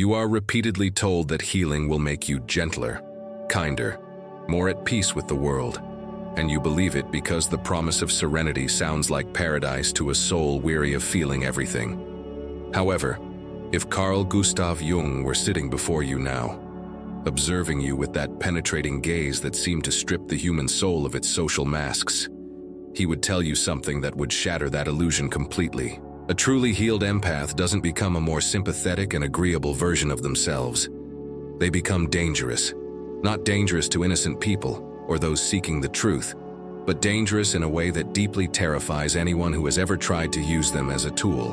You are repeatedly told that healing will make you gentler, kinder, more at peace with the world, and you believe it because the promise of serenity sounds like paradise to a soul weary of feeling everything. However, if Carl Gustav Jung were sitting before you now, observing you with that penetrating gaze that seemed to strip the human soul of its social masks, he would tell you something that would shatter that illusion completely. A truly healed empath doesn't become a more sympathetic and agreeable version of themselves. They become dangerous. Not dangerous to innocent people or those seeking the truth, but dangerous in a way that deeply terrifies anyone who has ever tried to use them as a tool.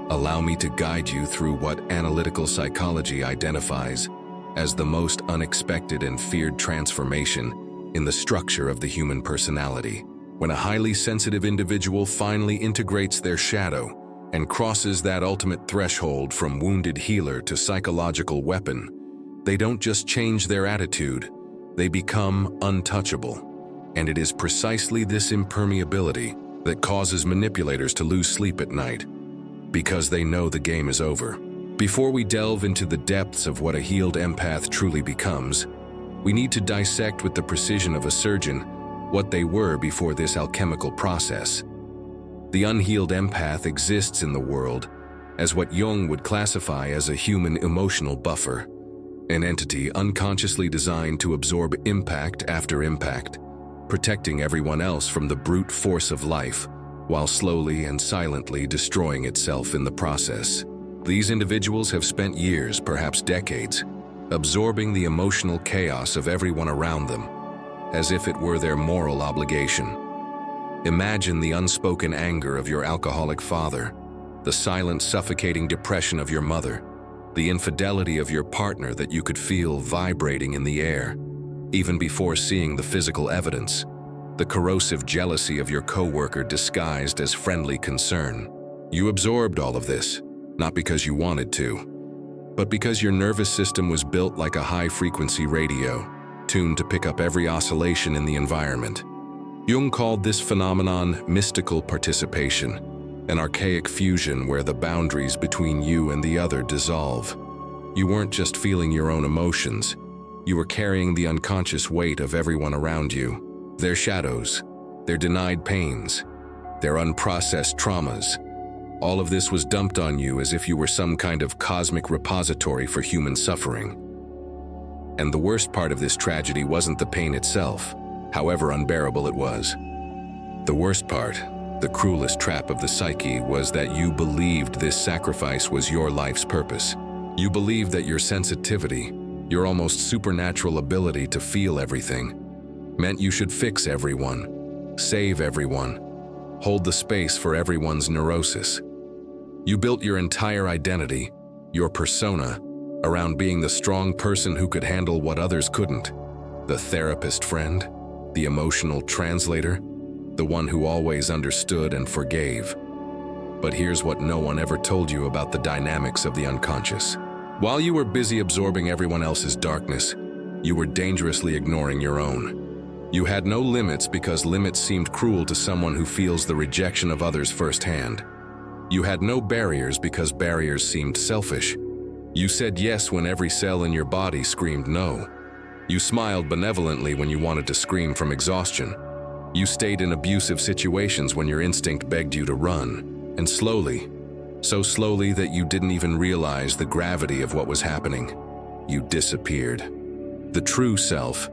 Allow me to guide you through what analytical psychology identifies as the most unexpected and feared transformation in the structure of the human personality. When a highly sensitive individual finally integrates their shadow and crosses that ultimate threshold from wounded healer to psychological weapon, they don't just change their attitude, they become untouchable. And it is precisely this impermeability that causes manipulators to lose sleep at night, because they know the game is over. Before we delve into the depths of what a healed empath truly becomes, we need to dissect with the precision of a surgeon what they were before this alchemical process. The unhealed empath exists in the world as what Jung would classify as a human emotional buffer, an entity unconsciously designed to absorb impact after impact, protecting everyone else from the brute force of life, while slowly and silently destroying itself in the process. These individuals have spent years, perhaps decades, absorbing the emotional chaos of everyone around them, as if it were their moral obligation. Imagine the unspoken anger of your alcoholic father, the silent, suffocating depression of your mother, the infidelity of your partner that you could feel vibrating in the air, even before seeing the physical evidence, the corrosive jealousy of your coworker disguised as friendly concern. You absorbed all of this, not because you wanted to, but because your nervous system was built like a high-frequency radio, tuned to pick up every oscillation in the environment. Jung called this phenomenon mystical participation, an archaic fusion where the boundaries between you and the other dissolve. You weren't just feeling your own emotions, you were carrying the unconscious weight of everyone around you. Their shadows, their denied pains, their unprocessed traumas. All of this was dumped on you as if you were some kind of cosmic repository for human suffering. And the worst part of this tragedy wasn't the pain itself, however unbearable it was. The worst part, the cruelest trap of the psyche, was that you believed this sacrifice was your life's purpose. You believed that your sensitivity, your almost supernatural ability to feel everything, meant you should fix everyone, save everyone, hold the space for everyone's neurosis. You built your entire identity, your persona, around being the strong person who could handle what others couldn't. The therapist friend, the emotional translator, the one who always understood and forgave. But here's what no one ever told you about the dynamics of the unconscious. While you were busy absorbing everyone else's darkness, you were dangerously ignoring your own. You had no limits because limits seemed cruel to someone who feels the rejection of others firsthand. You had no barriers because barriers seemed selfish. You said yes when every cell in your body screamed no. You smiled benevolently when you wanted to scream from exhaustion. You stayed in abusive situations when your instinct begged you to run. And slowly, so slowly that you didn't even realize the gravity of what was happening, you disappeared. The true self,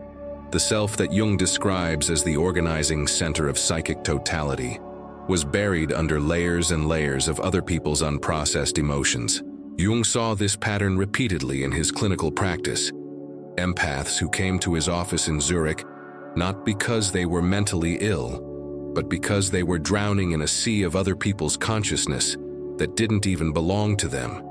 the self that Jung describes as the organizing center of psychic totality, was buried under layers and layers of other people's unprocessed emotions. Jung saw this pattern repeatedly in his clinical practice. Empaths who came to his office in Zurich not because they were mentally ill, but because they were drowning in a sea of other people's consciousness that didn't even belong to them.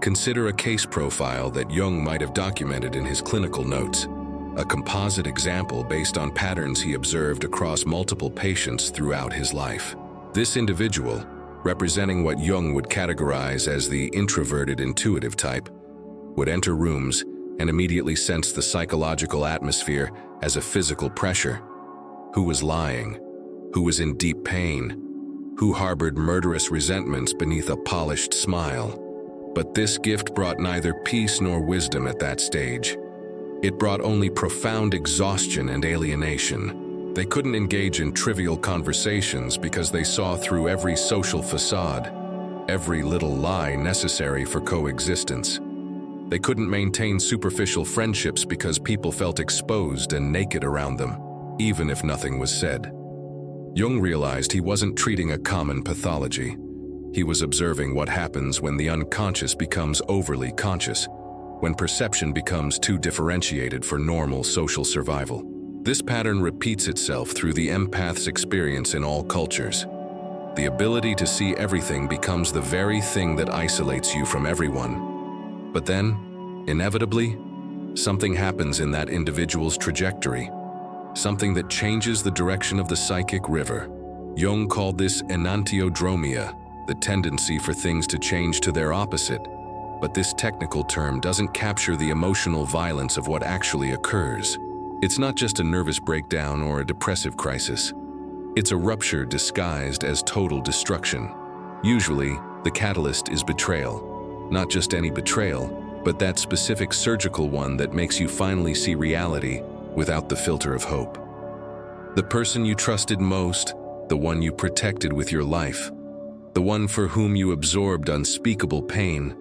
Consider a case profile that Jung might have documented in his clinical notes, a composite example based on patterns he observed across multiple patients throughout his life. This individual, representing what Jung would categorize as the introverted intuitive type, would enter rooms and immediately sense the psychological atmosphere as a physical pressure. Who was lying? Who was in deep pain? Who harbored murderous resentments beneath a polished smile? But this gift brought neither peace nor wisdom at that stage. It brought only profound exhaustion and alienation. They couldn't engage in trivial conversations because they saw through every social facade, every little lie necessary for coexistence. They couldn't maintain superficial friendships because people felt exposed and naked around them, even if nothing was said. Jung realized he wasn't treating a common pathology. He was observing what happens when the unconscious becomes overly conscious, when perception becomes too differentiated for normal social survival. This pattern repeats itself through the empath's experience in all cultures. The ability to see everything becomes the very thing that isolates you from everyone. But then, inevitably, something happens in that individual's trajectory, something that changes the direction of the psychic river. Jung called this enantiodromia, the tendency for things to change to their opposite, but this technical term doesn't capture the emotional violence of what actually occurs. It's not just a nervous breakdown or a depressive crisis. It's a rupture disguised as total destruction. Usually, the catalyst is betrayal. Not just any betrayal, but that specific surgical one that makes you finally see reality without the filter of hope. The person you trusted most, the one you protected with your life, the one for whom you absorbed unspeakable pain,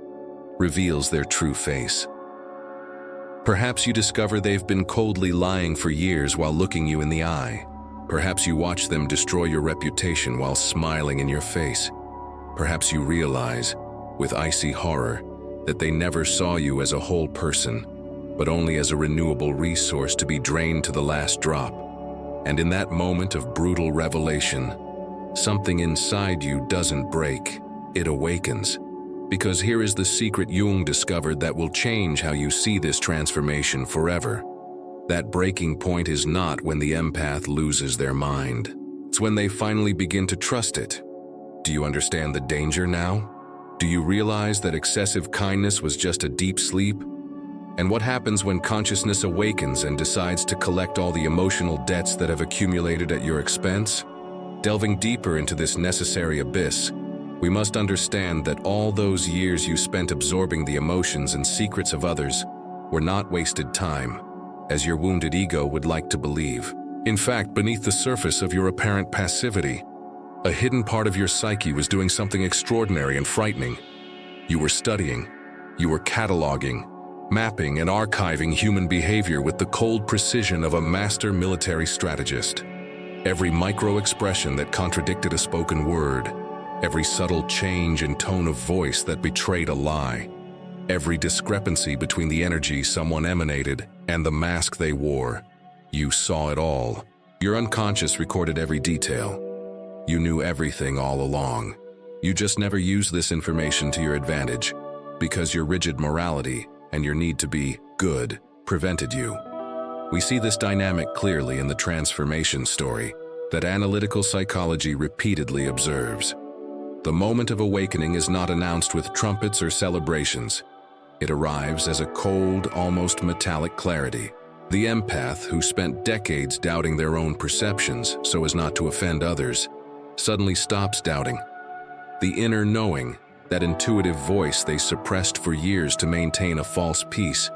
reveals their true face. Perhaps you discover they've been coldly lying for years while looking you in the eye. Perhaps you watch them destroy your reputation while smiling in your face. Perhaps you realize, with icy horror, that they never saw you as a whole person, but only as a renewable resource to be drained to the last drop. And in that moment of brutal revelation, something inside you doesn't break, it awakens. Because here is the secret Jung discovered that will change how you see this transformation forever. That breaking point is not when the empath loses their mind. It's when they finally begin to trust it. Do you understand the danger now? Do you realize that excessive kindness was just a deep sleep? And what happens when consciousness awakens and decides to collect all the emotional debts that have accumulated at your expense? Delving deeper into this necessary abyss, we must understand that all those years you spent absorbing the emotions and secrets of others were not wasted time, as your wounded ego would like to believe. In fact, beneath the surface of your apparent passivity, a hidden part of your psyche was doing something extraordinary and frightening. You were studying, you were cataloging, mapping and archiving human behavior with the cold precision of a master military strategist. Every micro-expression that contradicted a spoken word, every subtle change in tone of voice that betrayed a lie, every discrepancy between the energy someone emanated and the mask they wore. You saw it all. Your unconscious recorded every detail. You knew everything all along. You just never used this information to your advantage because your rigid morality and your need to be good prevented you. We see this dynamic clearly in the transformation story that analytical psychology repeatedly observes. The moment of awakening is not announced with trumpets or celebrations. It arrives as a cold, almost metallic clarity. The empath, who spent decades doubting their own perceptions so as not to offend others, suddenly stops doubting. The inner knowing, that intuitive voice they suppressed for years to maintain a false peace,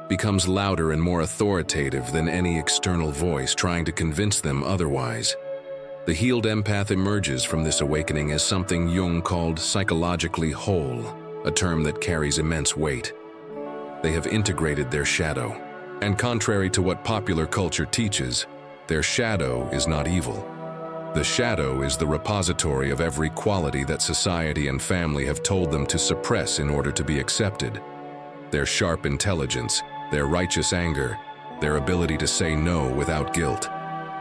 becomes louder and more authoritative than any external voice trying to convince them otherwise. The healed empath emerges from this awakening as something Jung called psychologically whole, a term that carries immense weight. They have integrated their shadow. And contrary to what popular culture teaches, their shadow is not evil. The shadow is the repository of every quality that society and family have told them to suppress in order to be accepted. Their sharp intelligence, their righteous anger, their ability to say no without guilt,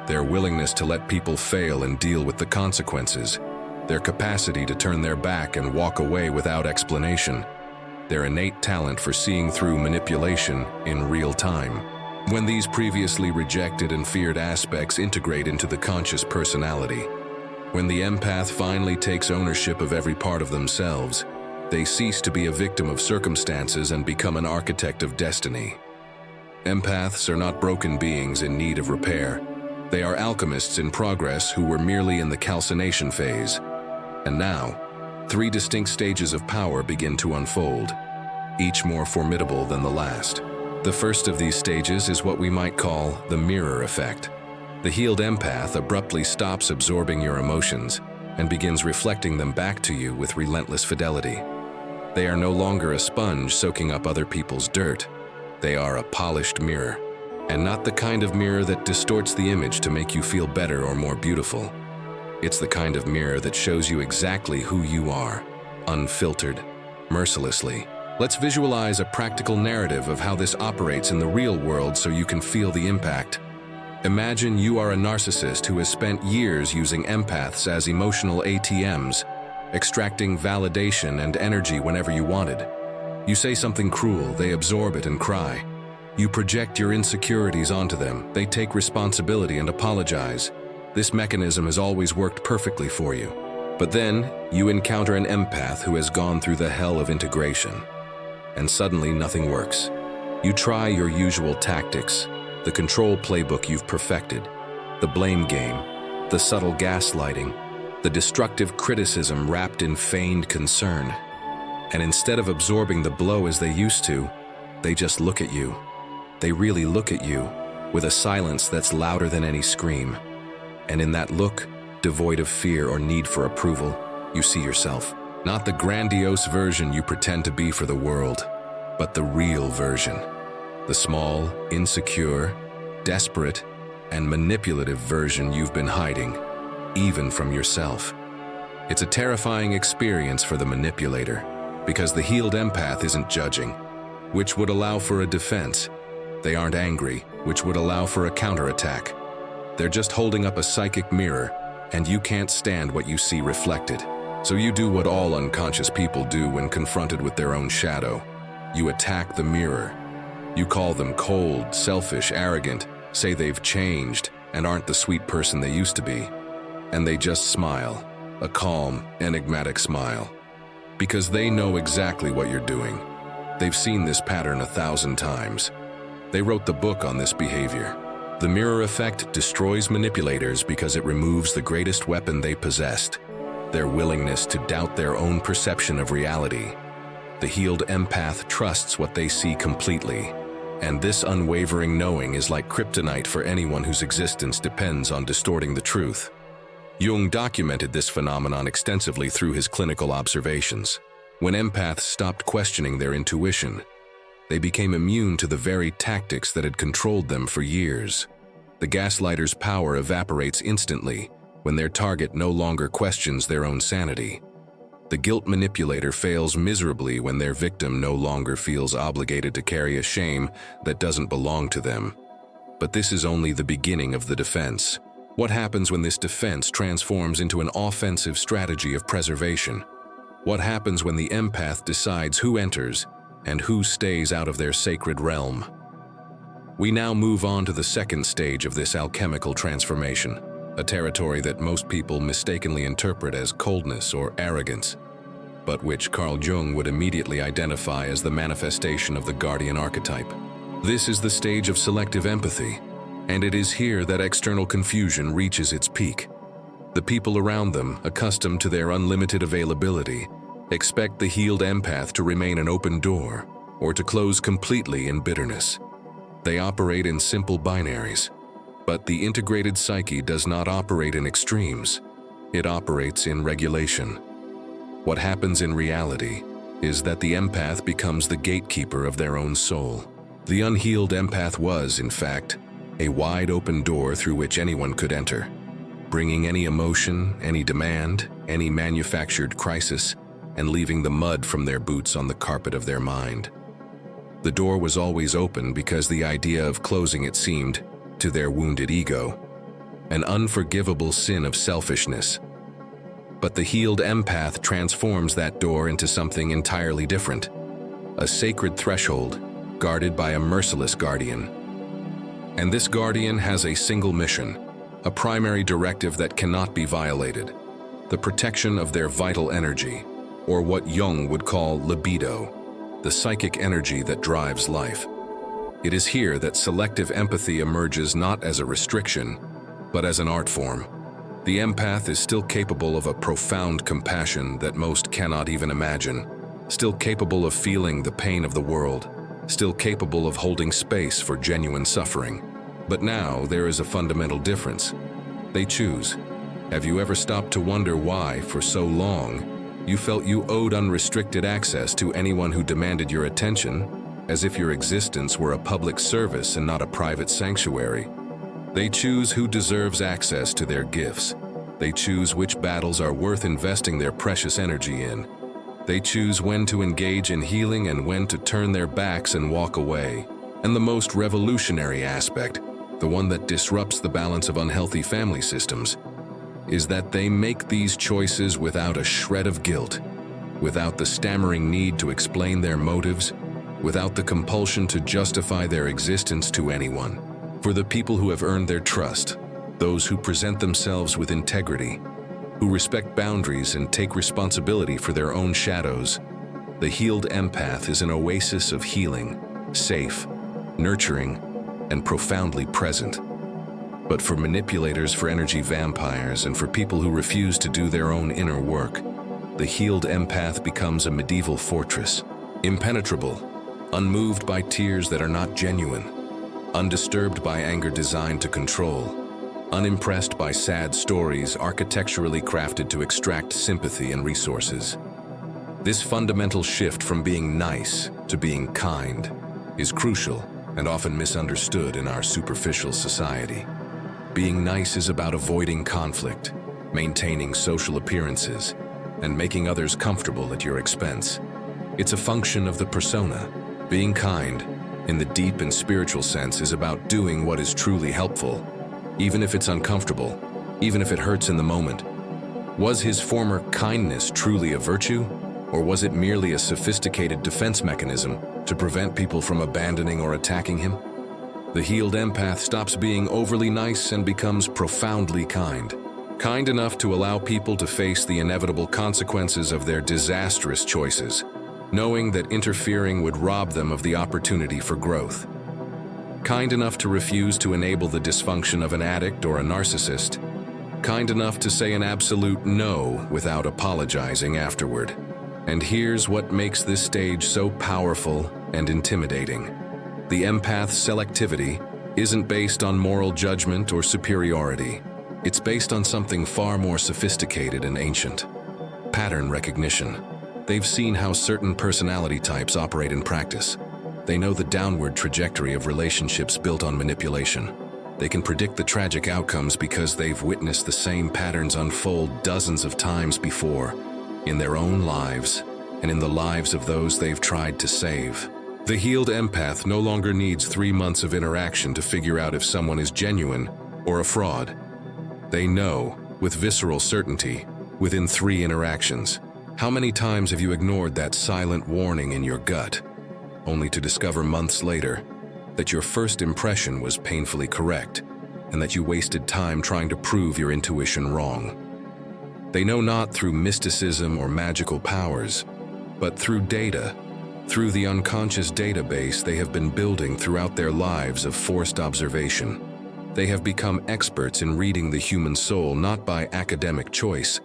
their willingness to let people fail and deal with the consequences, their capacity to turn their back and walk away without explanation, their innate talent for seeing through manipulation in real time. When these previously rejected and feared aspects integrate into the conscious personality, when the empath finally takes ownership of every part of themselves, they cease to be a victim of circumstances and become an architect of destiny. Empaths are not broken beings in need of repair. They are alchemists in progress who were merely in the calcination phase. And now, Three distinct stages of power begin to unfold, each more formidable than the last. The first of these stages is what we might call the mirror effect. The healed empath abruptly stops absorbing your emotions and begins reflecting them back to you with relentless fidelity. They are no longer a sponge soaking up other people's dirt. They are a polished mirror, and not the kind of mirror that distorts the image to make you feel better or more beautiful. It's the kind of mirror that shows you exactly who you are, unfiltered, mercilessly. Let's visualize a practical narrative of how this operates in the real world so you can feel the impact. Imagine you are a narcissist who has spent years using empaths as emotional ATMs, extracting validation and energy whenever you wanted. You say something cruel, they absorb it and cry. You project your insecurities onto them, they take responsibility and apologize. This mechanism has always worked perfectly for you. But then, you encounter an empath who has gone through the hell of integration. And suddenly nothing works. You try your usual tactics, the control playbook you've perfected, the blame game, the subtle gaslighting, the destructive criticism wrapped in feigned concern. And instead of absorbing the blow as they used to, they just look at you. They really look at you, with a silence that's louder than any scream. And in that look, devoid of fear or need for approval, you see yourself. Not the grandiose version you pretend to be for the world, but the real version. The small, insecure, desperate, and manipulative version you've been hiding, even from yourself. It's a terrifying experience for the manipulator, because the healed empath isn't judging, which would allow for a defense. They aren't angry, which would allow for a counterattack. They're just holding up a psychic mirror, and you can't stand what you see reflected. So you do what all unconscious people do when confronted with their own shadow. You attack the mirror. You call them cold, selfish, arrogant, say they've changed and aren't the sweet person they used to be. And they just smile, a calm, enigmatic smile. Because they know exactly what you're doing. They've seen this pattern 1,000 times. They wrote the book on this behavior. The mirror effect destroys manipulators because it removes the greatest weapon they possessed, their willingness to doubt their own perception of reality. The healed empath trusts what they see completely, and this unwavering knowing is like kryptonite for anyone whose existence depends on distorting the truth. Jung documented this phenomenon extensively through his clinical observations. When empaths stopped questioning their intuition, they became immune to the very tactics that had controlled them for years. The gaslighter's power evaporates instantly when their target no longer questions their own sanity. The guilt manipulator fails miserably when their victim no longer feels obligated to carry a shame that doesn't belong to them. But this is only the beginning of the defense. What happens when this defense transforms into an offensive strategy of preservation? What happens when the empath decides who enters and who stays out of their sacred realm? We now move on to the second stage of this alchemical transformation, a territory that most people mistakenly interpret as coldness or arrogance, but which Carl Jung would immediately identify as the manifestation of the guardian archetype. This is the stage of selective empathy, and it is here that external confusion reaches its peak. The people around them, accustomed to their unlimited availability, expect the healed empath to remain an open door or to close completely in bitterness. They operate in simple binaries, but the integrated psyche does not operate in extremes. It operates in regulation. What happens in reality is that the empath becomes the gatekeeper of their own soul. The unhealed empath was, in fact, a wide open door through which anyone could enter, bringing any emotion, any demand, any manufactured crisis, and leaving the mud from their boots on the carpet of their mind. The door was always open because the idea of closing it seemed, to their wounded ego, an unforgivable sin of selfishness. But the healed empath transforms that door into something entirely different, a sacred threshold guarded by a merciless guardian. And this guardian has a single mission, a primary directive that cannot be violated, the protection of their vital energy, or what Jung would call libido, the psychic energy that drives life. It is here that selective empathy emerges not as a restriction, but as an art form. The empath is still capable of a profound compassion that most cannot even imagine, still capable of feeling the pain of the world, still capable of holding space for genuine suffering. But now there is a fundamental difference. They choose. Have you ever stopped to wonder why, for so long, you felt you owed unrestricted access to anyone who demanded your attention, as if your existence were a public service and not a private sanctuary? They choose who deserves access to their gifts. They choose which battles are worth investing their precious energy in. They choose when to engage in healing and when to turn their backs and walk away. And the most revolutionary aspect, the one that disrupts the balance of unhealthy family systems, is that they make these choices without a shred of guilt, without the stammering need to explain their motives, without the compulsion to justify their existence to anyone. For the people who have earned their trust, those who present themselves with integrity, who respect boundaries and take responsibility for their own shadows, the healed empath is an oasis of healing, safe, nurturing, and profoundly present. But for manipulators, for energy vampires, and for people who refuse to do their own inner work, the healed empath becomes a medieval fortress, impenetrable, unmoved by tears that are not genuine, undisturbed by anger designed to control, unimpressed by sad stories architecturally crafted to extract sympathy and resources. This fundamental shift from being nice to being kind is crucial and often misunderstood in our superficial society. Being nice is about avoiding conflict, maintaining social appearances, and making others comfortable at your expense. It's a function of the persona. Being kind, in the deep and spiritual sense, is about doing what is truly helpful, even if it's uncomfortable, even if it hurts in the moment. Was his former kindness truly a virtue, or was it merely a sophisticated defense mechanism to prevent people from abandoning or attacking him? The healed empath stops being overly nice and becomes profoundly kind. Kind enough to allow people to face the inevitable consequences of their disastrous choices, knowing that interfering would rob them of the opportunity for growth. Kind enough to refuse to enable the dysfunction of an addict or a narcissist. Kind enough to say an absolute no without apologizing afterward. And here's what makes this stage so powerful and intimidating. The empath's selectivity isn't based on moral judgment or superiority. It's based on something far more sophisticated and ancient: pattern recognition. They've seen how certain personality types operate in practice. They know the downward trajectory of relationships built on manipulation. They can predict the tragic outcomes because they've witnessed the same patterns unfold dozens of times before, in their own lives and in the lives of those they've tried to save. The healed empath no longer needs 3 months of interaction to figure out if someone is genuine or a fraud. They know, with visceral certainty, within 3 interactions. How many times have you ignored that silent warning in your gut, only to discover months later that your first impression was painfully correct and that you wasted time trying to prove your intuition wrong? They know not through mysticism or magical powers, but through data, through the unconscious database they have been building throughout their lives of forced observation. They have become experts in reading the human soul not by academic choice,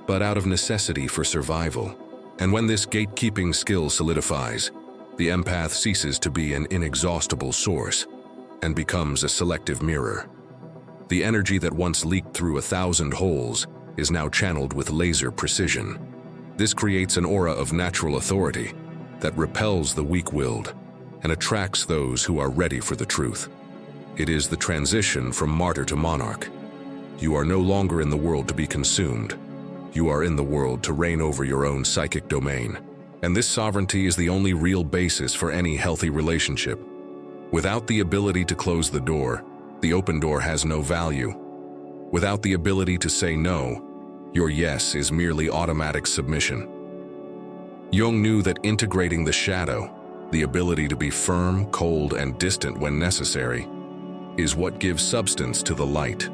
but out of necessity for survival. And when this gatekeeping skill solidifies, the empath ceases to be an inexhaustible source and becomes a selective mirror. The energy that once leaked through 1,000 holes is now channeled with laser precision. This creates an aura of natural authority that repels the weak-willed and attracts those who are ready for the truth. It is the transition from martyr to monarch. You are no longer in the world to be consumed. You are in the world to reign over your own psychic domain. And this sovereignty is the only real basis for any healthy relationship. Without the ability to close the door, the open door has no value. Without the ability to say no, your yes is merely automatic submission. Jung knew that integrating the shadow, the ability to be firm, cold, and distant when necessary, is what gives substance to the light.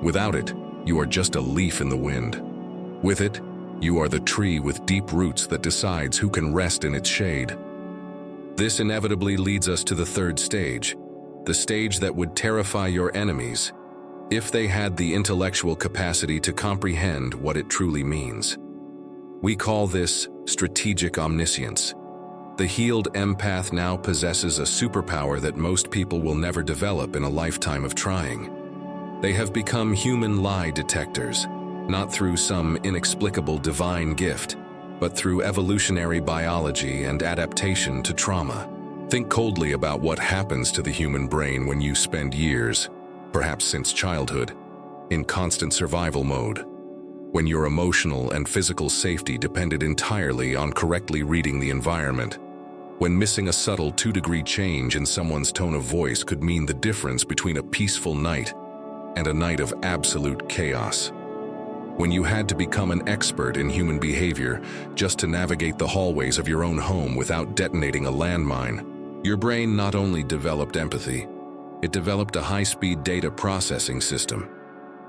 Without it, you are just a leaf in the wind. With it, you are the tree with deep roots that decides who can rest in its shade. This inevitably leads us to the third stage, the stage that would terrify your enemies, if they had the intellectual capacity to comprehend what it truly means. We call this strategic omniscience. The healed empath now possesses a superpower that most people will never develop in a lifetime of trying. They have become human lie detectors, not through some inexplicable divine gift, but through evolutionary biology and adaptation to trauma. Think coldly about what happens to the human brain when you spend years, perhaps since childhood, in constant survival mode, when your emotional and physical safety depended entirely on correctly reading the environment, when missing a subtle 2-degree change in someone's tone of voice could mean the difference between a peaceful night and a night of absolute chaos. When you had to become an expert in human behavior just to navigate the hallways of your own home without detonating a landmine, your brain not only developed empathy, it developed a high-speed data processing system.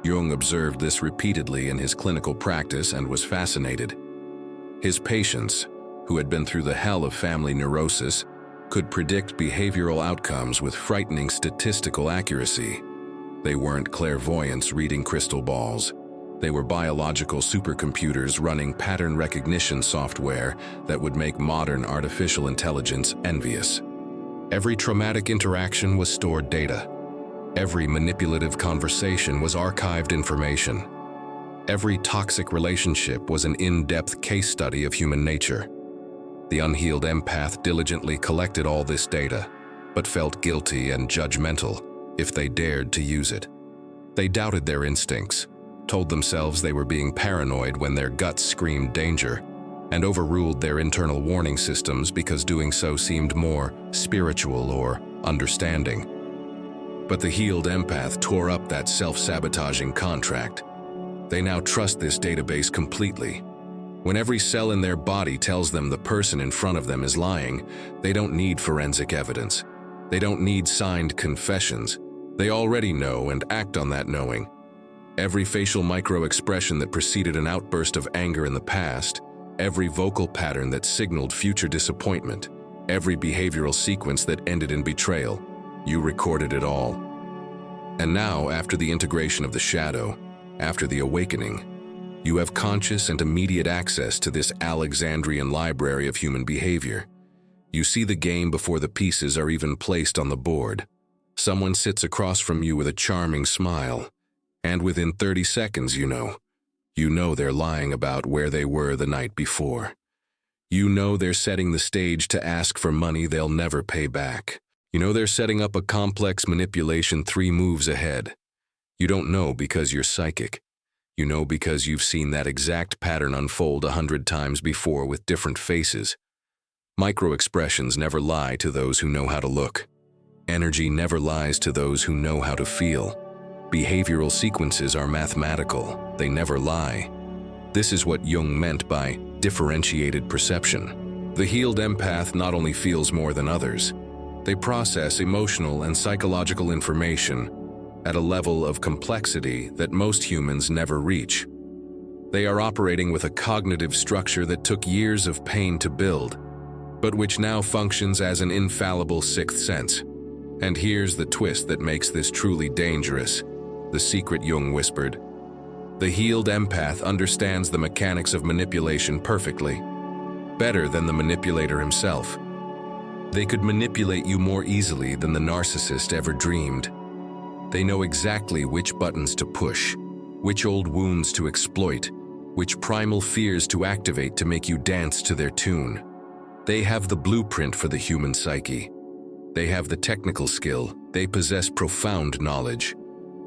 Jung observed this repeatedly in his clinical practice and was fascinated. His patients, who had been through the hell of family neurosis, could predict behavioral outcomes with frightening statistical accuracy. They weren't clairvoyants reading crystal balls. They were biological supercomputers running pattern recognition software that would make modern artificial intelligence envious. Every traumatic interaction was stored data. Every manipulative conversation was archived information. Every toxic relationship was an in-depth case study of human nature. The unhealed empath diligently collected all this data, but felt guilty and judgmental if they dared to use it. They doubted their instincts, told themselves they were being paranoid when their guts screamed danger, and overruled their internal warning systems because doing so seemed more spiritual or understanding. But the healed empath tore up that self-sabotaging contract. They now trust this database completely. When every cell in their body tells them the person in front of them is lying, they don't need forensic evidence. They don't need signed confessions. They already know and act on that knowing. Every facial micro-expression that preceded an outburst of anger in the past, every vocal pattern that signaled future disappointment, every behavioral sequence that ended in betrayal, you recorded it all. And now, after the integration of the shadow, after the awakening, you have conscious and immediate access to this Alexandrian library of human behavior. You see the game before the pieces are even placed on the board. Someone sits across from you with a charming smile, and within 30 seconds, you know they're lying about where they were the night before. You know they're setting the stage to ask for money they'll never pay back. You know they're setting up a complex manipulation 3 moves ahead. You don't know because you're psychic. You know because you've seen that exact pattern unfold 100 times before with different faces. Micro-expressions never lie to those who know how to look. Energy never lies to those who know how to feel. Behavioral sequences are mathematical. They never lie. This is what Jung meant by differentiated perception. The healed empath not only feels more than others, they process emotional and psychological information at a level of complexity that most humans never reach. They are operating with a cognitive structure that took years of pain to build, but which now functions as an infallible 6th sense. And here's the twist that makes this truly dangerous, the secret Jung whispered. The healed empath understands the mechanics of manipulation perfectly, better than the manipulator himself. They could manipulate you more easily than the narcissist ever dreamed. They know exactly which buttons to push, which old wounds to exploit, which primal fears to activate to make you dance to their tune. They have the blueprint for the human psyche. They have the technical skill, they possess profound knowledge,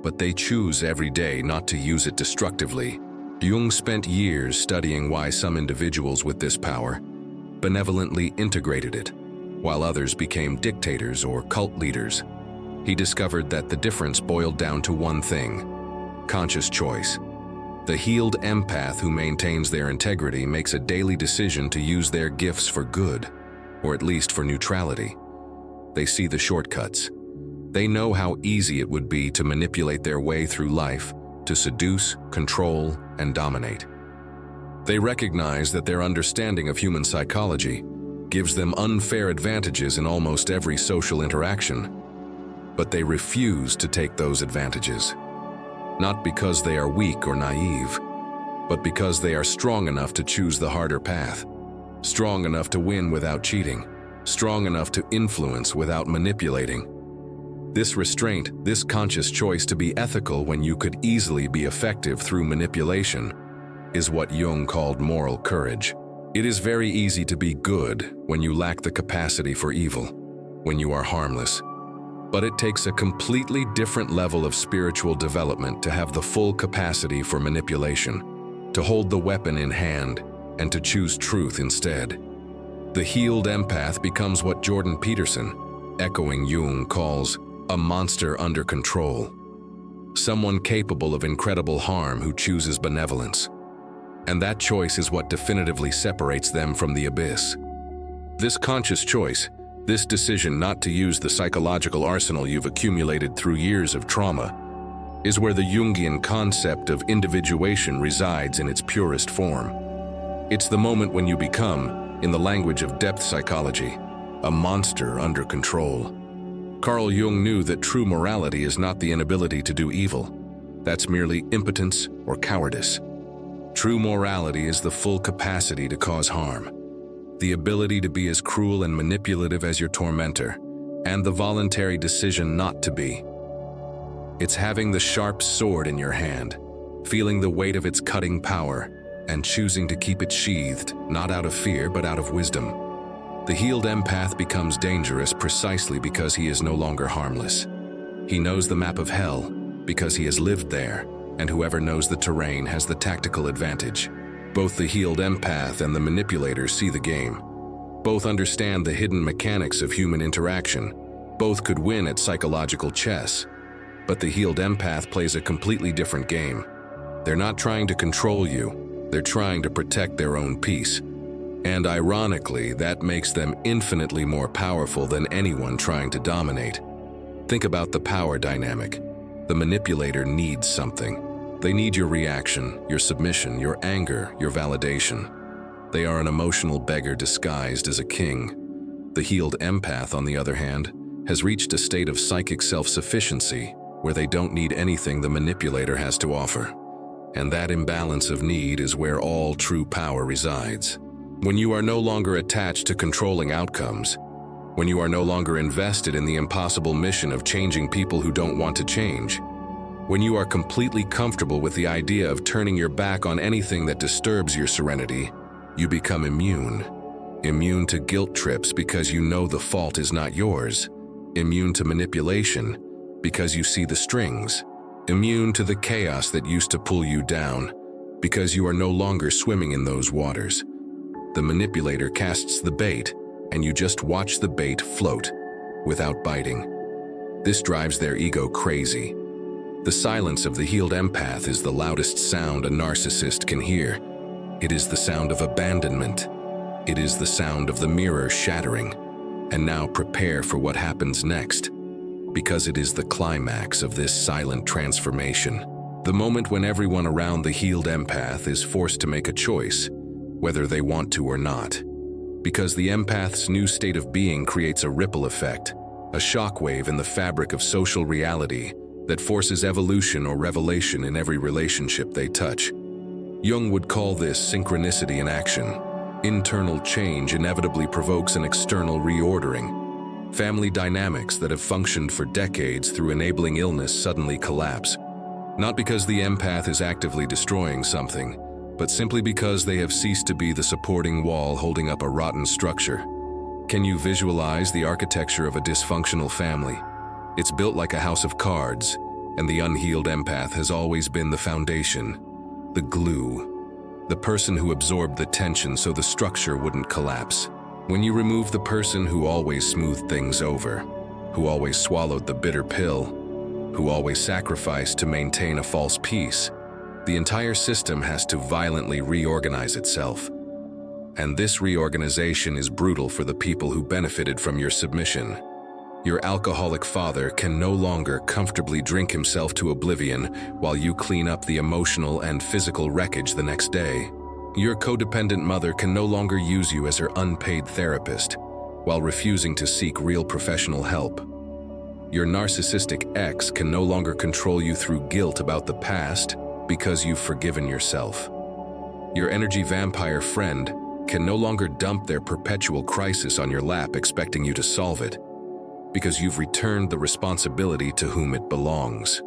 but they choose every day not to use it destructively. Jung spent years studying why some individuals with this power benevolently integrated it, while others became dictators or cult leaders. He discovered that the difference boiled down to one thing: conscious choice. The healed empath who maintains their integrity makes a daily decision to use their gifts for good, or at least for neutrality. They see the shortcuts. They know how easy it would be to manipulate their way through life, to seduce, control, and dominate. They recognize that their understanding of human psychology gives them unfair advantages in almost every social interaction. But they refuse to take those advantages. not because they are weak or naive, but because they are strong enough to choose the harder path, strong enough to win without cheating, strong enough to influence without manipulating. This restraint, this conscious choice to be ethical when you could easily be effective through manipulation, is what Jung called moral courage. It is very easy to be good when you lack the capacity for evil, when you are harmless. But it takes a completely different level of spiritual development to have the full capacity for manipulation, to hold the weapon in hand, and to choose truth instead. The healed empath becomes what Jordan Peterson, echoing Jung, calls a monster under control. Someone capable of incredible harm who chooses benevolence. And that choice is what definitively separates them from the abyss. This conscious choice, this decision not to use the psychological arsenal you've accumulated through years of trauma, is where the Jungian concept of individuation resides in its purest form. It's the moment when you become, in the language of depth psychology, a monster under control. Carl Jung knew that true morality is not the inability to do evil. That's merely impotence or cowardice. True morality is the full capacity to cause harm, the ability to be as cruel and manipulative as your tormentor, and the voluntary decision not to be. It's having the sharp sword in your hand, feeling the weight of its cutting power, and choosing to keep it sheathed, not out of fear but out of wisdom. The healed empath becomes dangerous precisely because he is no longer harmless. He knows the map of hell because he has lived there, and whoever knows the terrain has the tactical advantage. Both the healed empath and the manipulators see the game. Both understand the hidden mechanics of human interaction. Both could win at psychological chess. But the healed empath plays a completely different game. They're not trying to control you, they're trying to protect their own peace. And ironically, that makes them infinitely more powerful than anyone trying to dominate. Think about the power dynamic. The manipulator needs something. They need your reaction, your submission, your anger, your validation. They are an emotional beggar disguised as a king. The healed empath, on the other hand, has reached a state of psychic self-sufficiency where they don't need anything the manipulator has to offer. And that imbalance of need is where all true power resides. When you are no longer attached to controlling outcomes, when you are no longer invested in the impossible mission of changing people who don't want to change, when you are completely comfortable with the idea of turning your back on anything that disturbs your serenity, you become immune. Immune to guilt trips because you know the fault is not yours. Immune to manipulation because you see the strings. Immune to the chaos that used to pull you down because you are no longer swimming in those waters. The manipulator casts the bait, and you just watch the bait float without biting. This drives their ego crazy. The silence of the healed empath is the loudest sound a narcissist can hear. It is the sound of abandonment. It is the sound of the mirror shattering. And now prepare for what happens next, because it is the climax of this silent transformation. The moment when everyone around the healed empath is forced to make a choice, whether they want to or not. Because the empath's new state of being creates a ripple effect, a shockwave in the fabric of social reality that forces evolution or revelation in every relationship they touch. Jung would call this synchronicity in action. Internal change inevitably provokes an external reordering. Family dynamics that have functioned for decades through enabling illness suddenly collapse. Not because the empath is actively destroying something, but simply because they have ceased to be the supporting wall holding up a rotten structure. Can you visualize the architecture of a dysfunctional family? It's built like a house of cards, and the unhealed empath has always been the foundation, the glue, the person who absorbed the tension so the structure wouldn't collapse. When you remove the person who always smoothed things over, who always swallowed the bitter pill, who always sacrificed to maintain a false peace, the entire system has to violently reorganize itself. And this reorganization is brutal for the people who benefited from your submission. Your alcoholic father can no longer comfortably drink himself to oblivion while you clean up the emotional and physical wreckage the next day. Your codependent mother can no longer use you as her unpaid therapist while refusing to seek real professional help. Your narcissistic ex can no longer control you through guilt about the past because you've forgiven yourself. Your energy vampire friend can no longer dump their perpetual crisis on your lap expecting you to solve it because you've returned the responsibility to whom it belongs.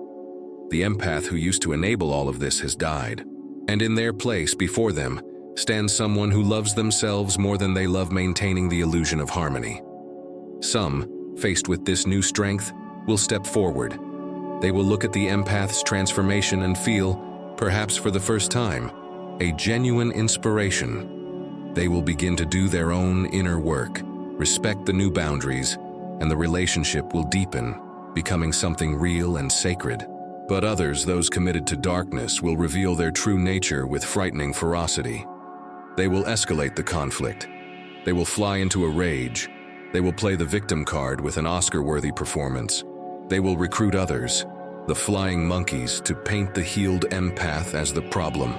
The empath who used to enable all of this has died, and in their place before them stands someone who loves themselves more than they love maintaining the illusion of harmony. Some, faced with this new strength, will step forward. They will look at the empath's transformation and feel, perhaps for the first time, a genuine inspiration. They will begin to do their own inner work, respect the new boundaries, and the relationship will deepen, becoming something real and sacred. But others, those committed to darkness, will reveal their true nature with frightening ferocity. They will escalate the conflict. They will fly into a rage. They will play the victim card with an Oscar-worthy performance. They will recruit others, the flying monkeys, to paint the healed empath as the problem,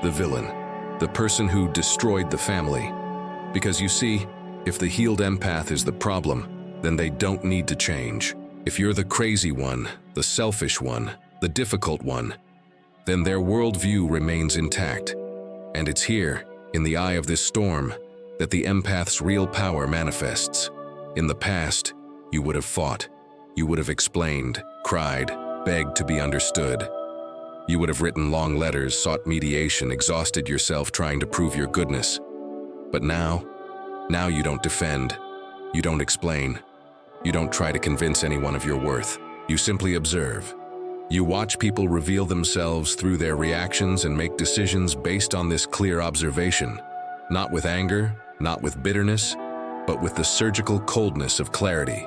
the villain, the person who destroyed the family. Because you see, if the healed empath is the problem, then they don't need to change. If you're the crazy one, the selfish one, the difficult one, then their worldview remains intact. And it's here, in the eye of this storm, that the empath's real power manifests. In the past, you would have fought. You would have explained, cried, begged to be understood. You would have written long letters, sought mediation, exhausted yourself trying to prove your goodness. But now you don't defend. You don't explain. You don't try to convince anyone of your worth. You simply observe. You watch people reveal themselves through their reactions and make decisions based on this clear observation, not with anger, not with bitterness, but with the surgical coldness of clarity.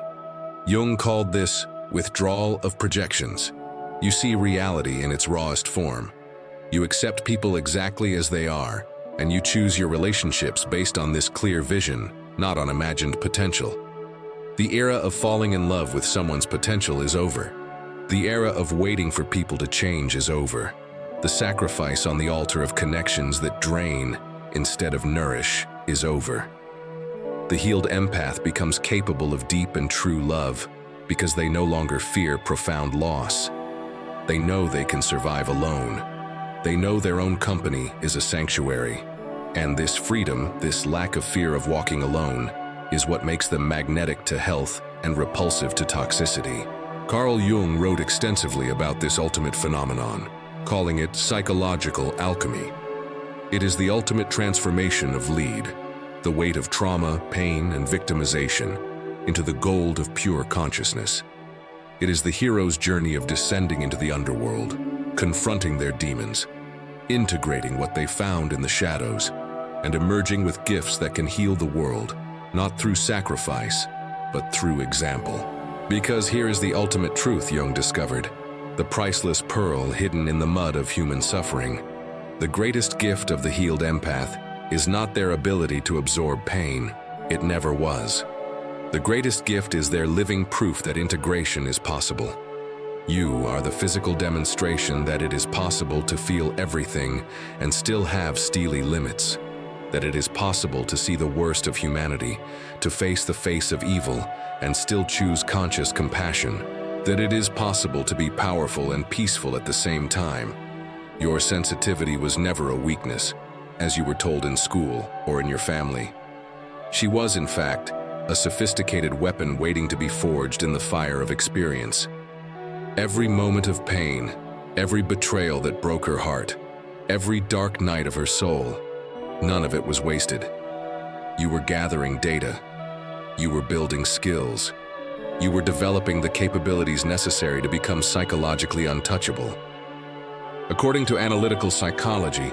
Jung called this withdrawal of projections. You see reality in its rawest form. You accept people exactly as they are, and you choose your relationships based on this clear vision, not on imagined potential. The era of falling in love with someone's potential is over. The era of waiting for people to change is over. The sacrifice on the altar of connections that drain instead of nourish is over. The healed empath becomes capable of deep and true love because they no longer fear profound loss. They know they can survive alone. They know their own company is a sanctuary. And this freedom, this lack of fear of walking alone, is what makes them magnetic to health and repulsive to toxicity. Carl Jung wrote extensively about this ultimate phenomenon, calling it psychological alchemy. It is the ultimate transformation of lead, the weight of trauma, pain, and victimization, into the gold of pure consciousness. It is the hero's journey of descending into the underworld, confronting their demons, integrating what they found in the shadows, and emerging with gifts that can heal the world, not through sacrifice, but through example. Because here is the ultimate truth Jung discovered, the priceless pearl hidden in the mud of human suffering. The greatest gift of the healed empath is not their ability to absorb pain. It never was. The greatest gift is their living proof that integration is possible. You are the physical demonstration that it is possible to feel everything and still have steely limits. That it is possible to see the worst of humanity, to face the face of evil, and still choose conscious compassion. That it is possible to be powerful and peaceful at the same time. Your sensitivity was never a weakness, as you were told in school or in your family. She was, in fact, a sophisticated weapon waiting to be forged in the fire of experience. Every moment of pain, every betrayal that broke her heart, every dark night of her soul, none of it was wasted. You were gathering data. You were building skills. You were developing the capabilities necessary to become psychologically untouchable. According to analytical psychology,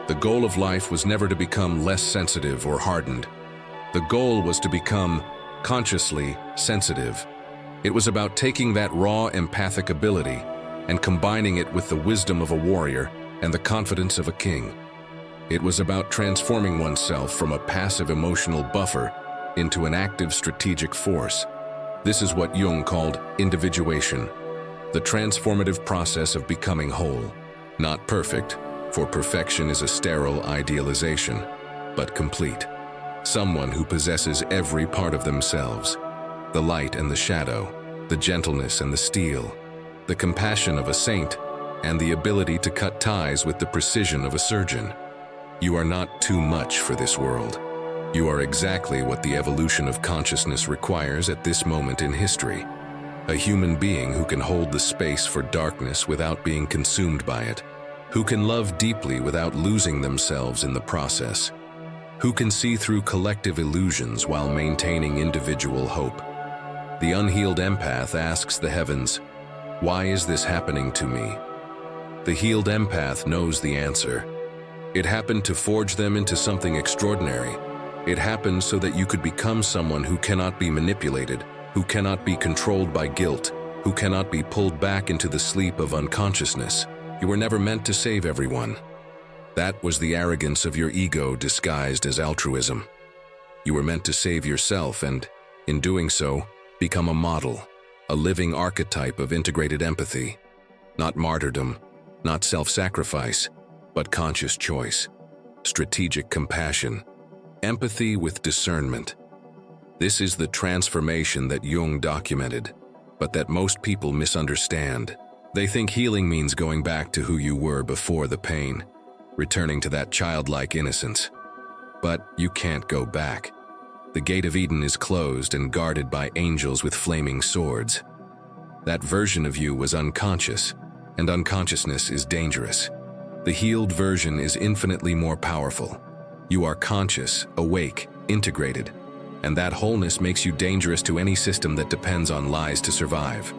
the goal of life was never to become less sensitive or hardened. The goal was to become consciously sensitive. It was about taking that raw empathic ability and combining it with the wisdom of a warrior and the confidence of a king. It was about transforming oneself from a passive emotional buffer into an active strategic force. This is what Jung called individuation, the transformative process of becoming whole. Not perfect, for perfection is a sterile idealization, but complete. Someone who possesses every part of themselves, the light and the shadow, the the gentleness and the steel, the compassion of a saint, and the ability to cut ties with the precision of a surgeon. You are not too much for this world. You are exactly what the evolution of consciousness requires at this moment in history. A human being who can hold the space for darkness without being consumed by it, who can love deeply without losing themselves in the process, who can see through collective illusions while maintaining individual hope. The unhealed empath asks the heavens, "Why is this happening to me?" The healed empath knows the answer. It happened to forge them into something extraordinary. It happened so that you could become someone who cannot be manipulated, who cannot be controlled by guilt, who cannot be pulled back into the sleep of unconsciousness. You were never meant to save everyone. That was the arrogance of your ego disguised as altruism. You were meant to save yourself and, in doing so, become a model, a living archetype of integrated empathy. Not martyrdom, not self-sacrifice, but conscious choice, strategic compassion, empathy with discernment. This is the transformation that Jung documented, but that most people misunderstand. They think healing means going back to who you were before the pain, returning to that childlike innocence. But you can't go back. The gate of Eden is closed and guarded by angels with flaming swords. That version of you was unconscious, and unconsciousness is dangerous. The healed version is infinitely more powerful. You are conscious, awake, integrated, and that wholeness makes you dangerous to any system that depends on lies to survive.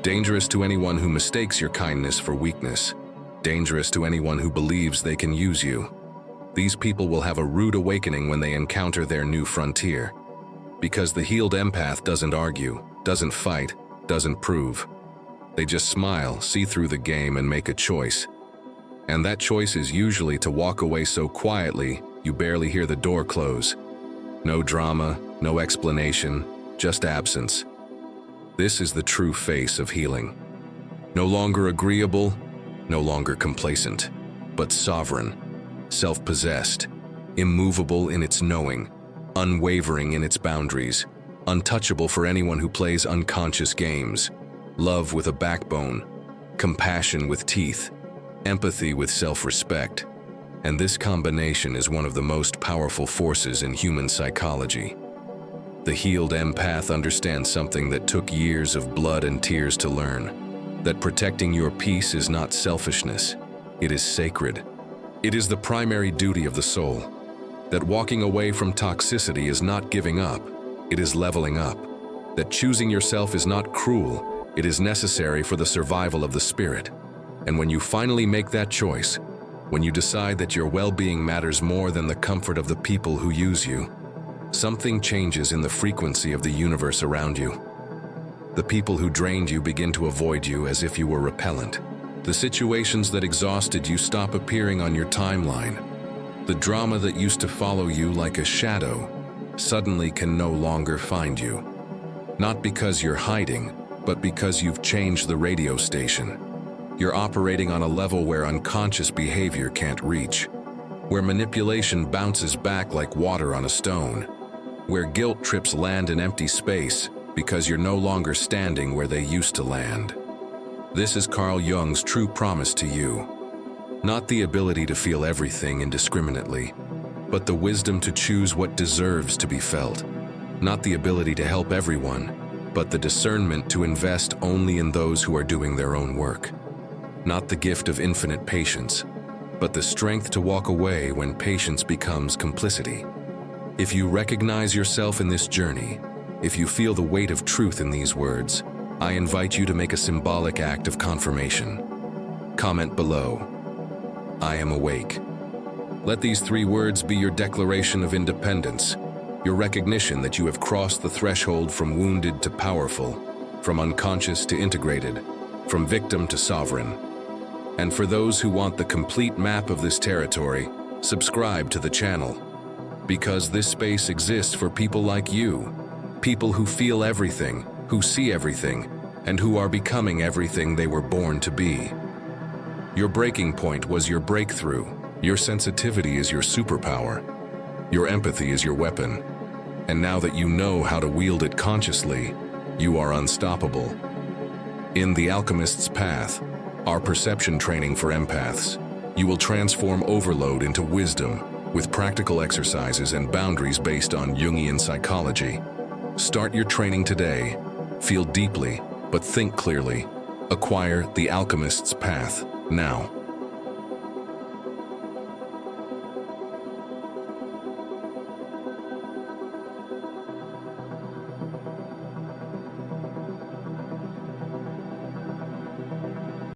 Dangerous to anyone who mistakes your kindness for weakness. Dangerous to anyone who believes they can use you. These people will have a rude awakening when they encounter their new frontier. Because the healed empath doesn't argue, doesn't fight, doesn't prove. They just smile, see through the game, and make a choice. And that choice is usually to walk away so quietly you barely hear the door close. No drama, no explanation, just absence. This is the true face of healing. No longer agreeable, no longer complacent, but sovereign, self-possessed, immovable in its knowing, unwavering in its boundaries, untouchable for anyone who plays unconscious games, love with a backbone, compassion with teeth, empathy with self-respect. And this combination is one of the most powerful forces in human psychology. The healed empath understands something that took years of blood and tears to learn, that protecting your peace is not selfishness, it is sacred. It is the primary duty of the soul, that walking away from toxicity is not giving up, it is leveling up, that choosing yourself is not cruel, it is necessary for the survival of the spirit. And when you finally make that choice, when you decide that your well-being matters more than the comfort of the people who use you, something changes in the frequency of the universe around you. The people who drained you begin to avoid you as if you were repellent. The situations that exhausted you stop appearing on your timeline. The drama that used to follow you like a shadow suddenly can no longer find you. Not because you're hiding, but because you've changed the radio station. You're operating on a level where unconscious behavior can't reach, where manipulation bounces back like water on a stone, where guilt trips land in empty space because you're no longer standing where they used to land. This is Carl Jung's true promise to you. Not the ability to feel everything indiscriminately, but the wisdom to choose what deserves to be felt. Not the ability to help everyone, but the discernment to invest only in those who are doing their own work. Not the gift of infinite patience, but the strength to walk away when patience becomes complicity. If you recognize yourself in this journey, if you feel the weight of truth in these words, I invite you to make a symbolic act of confirmation. Comment below, I am awake. Let these 3 words be your declaration of independence, your recognition that you have crossed the threshold from wounded to powerful, from unconscious to integrated, from victim to sovereign. And for those who want the complete map of this territory, subscribe to the channel. Because this space exists for people like you, people who feel everything, who see everything, and who are becoming everything they were born to be. Your breaking point was your breakthrough. Your sensitivity is your superpower. Your empathy is your weapon. And now that you know how to wield it consciously, You are unstoppable. In The Alchemist's Path, our perception training for empaths, you will transform overload into wisdom with practical exercises and boundaries based on Jungian psychology. Start your training today. Feel deeply, but think clearly. Acquire The Alchemist's Path now.